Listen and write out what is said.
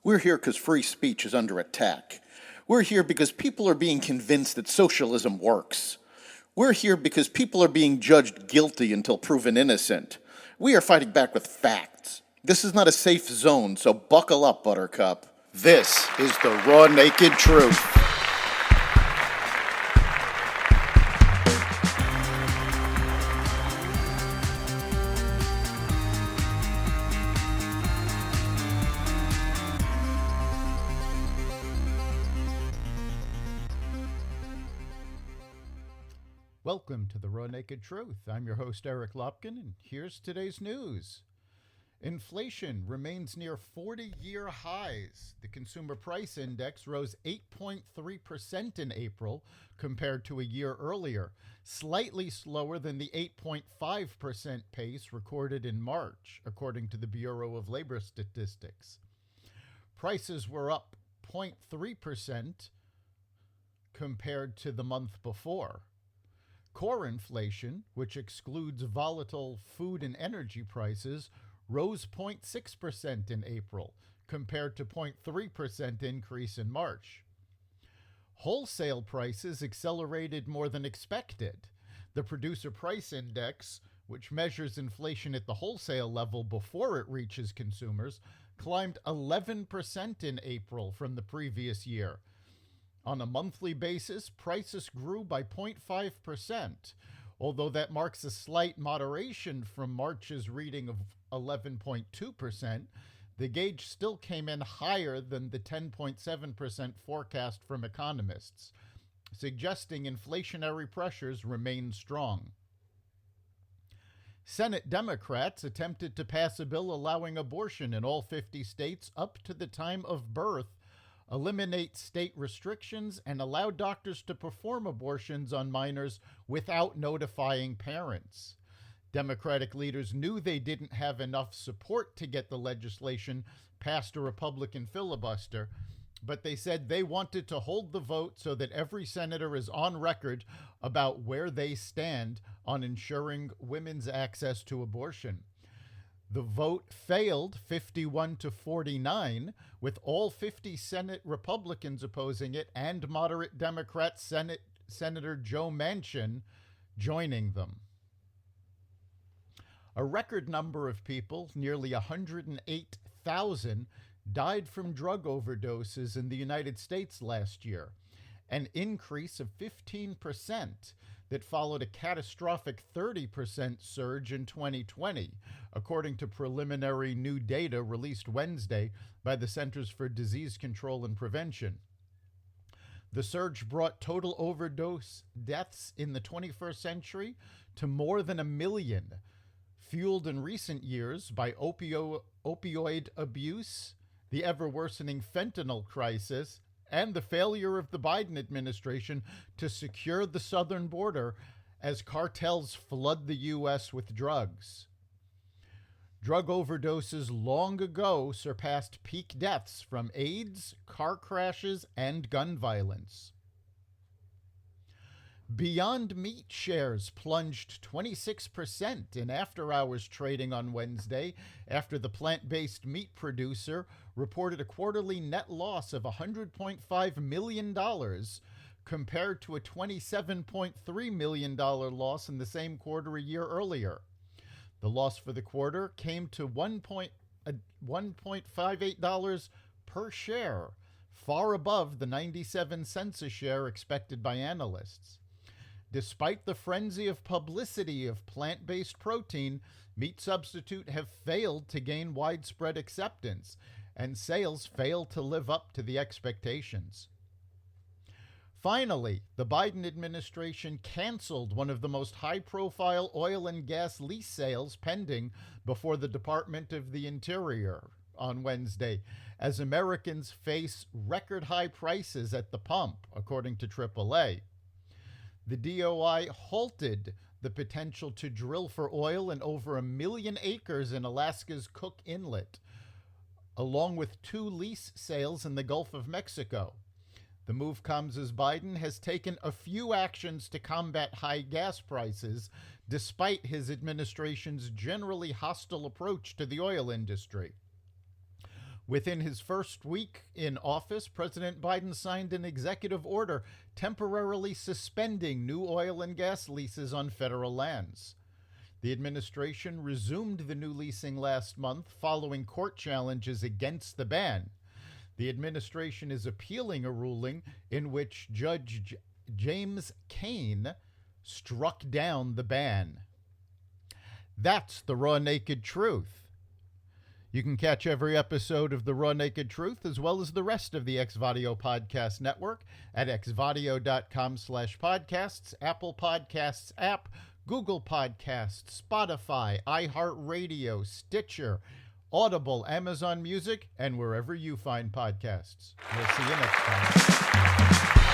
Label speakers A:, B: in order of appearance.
A: We're here because free speech is under attack. We're here because people are being convinced that socialism works. We're here because people are being judged guilty until proven innocent. We are fighting back with facts. This is not a safe zone, so buckle up, Buttercup. This is the raw, naked truth.
B: Welcome to the Raw Naked Truth. I'm your host, Eric Lopkin, and here's today's news. Inflation remains near 40-year highs. The Consumer Price Index rose 8.3% in April compared to a year earlier, slightly slower than the 8.5% pace recorded in March, according to the Bureau of Labor Statistics. Prices were up 0.3% compared to the month before. Core inflation, which excludes volatile food and energy prices, rose 0.6% in April, compared to 0.3% increase in March. Wholesale prices accelerated more than expected. The Producer Price Index, which measures inflation at the wholesale level before it reaches consumers, climbed 11% in April from the previous year. On a monthly basis, prices grew by 0.5%, although that marks a slight moderation from March's reading of 11.2%. The gauge still came in higher than the 10.7% forecast from economists, suggesting inflationary pressures remain strong. Senate Democrats attempted to pass a bill allowing abortion in all 50 states up to the time of birth, eliminate state restrictions, and allow doctors to perform abortions on minors without notifying parents. Democratic leaders knew they didn't have enough support to get the legislation past a Republican filibuster, but they said they wanted to hold the vote so that every senator is on record about where they stand on ensuring women's access to abortion. The vote failed 51-49, with all 50 Senate Republicans opposing it and moderate Democrat Senator Joe Manchin joining them. A record number of people, nearly 108,000, died from drug overdoses in the United States last year, an increase of 15% that followed a catastrophic 30% surge in 2020, according to preliminary new data released Wednesday by the Centers for Disease Control and Prevention. The surge brought total overdose deaths in the 21st century to more than 1 million, fueled in recent years by opioid abuse, the ever-worsening fentanyl crisis, and the failure of the Biden administration to secure the southern border as cartels flood the U.S. with drugs. Drug overdoses long ago surpassed peak deaths from AIDS, car crashes, and gun violence. Beyond Meat shares plunged 26% in after-hours trading on Wednesday after the plant-based meat producer reported a quarterly net loss of $100.5 million compared to a $27.3 million loss in the same quarter a year earlier. The loss for the quarter came to $1.58 per share, far above the 97 cents a share expected by analysts. Despite the frenzy of publicity of plant-based protein, meat substitutes have failed to gain widespread acceptance, and sales fail to live up to the expectations. Finally, the Biden administration canceled one of the most high-profile oil and gas lease sales pending before the Department of the Interior on Wednesday, as Americans face record-high prices at the pump, according to AAA. The DOI halted the potential to drill for oil in over 1 million acres in Alaska's Cook Inlet, along with 2 lease sales in the Gulf of Mexico. The move comes as Biden has taken a few actions to combat high gas prices, despite his administration's generally hostile approach to the oil industry. Within his first week in office, President Biden signed an executive order temporarily suspending new oil and gas leases on federal lands. The administration resumed the new leasing last month following court challenges against the ban. The administration is appealing a ruling in which Judge James Kane struck down the ban. That's the raw naked truth. You can catch every episode of The Raw Naked Truth as well as the rest of the Xvadio Podcast Network at xvadio.com/podcasts, Apple Podcasts app, Google Podcasts, Spotify, iHeartRadio, Stitcher, Audible, Amazon Music, and wherever you find podcasts. We'll see you next time.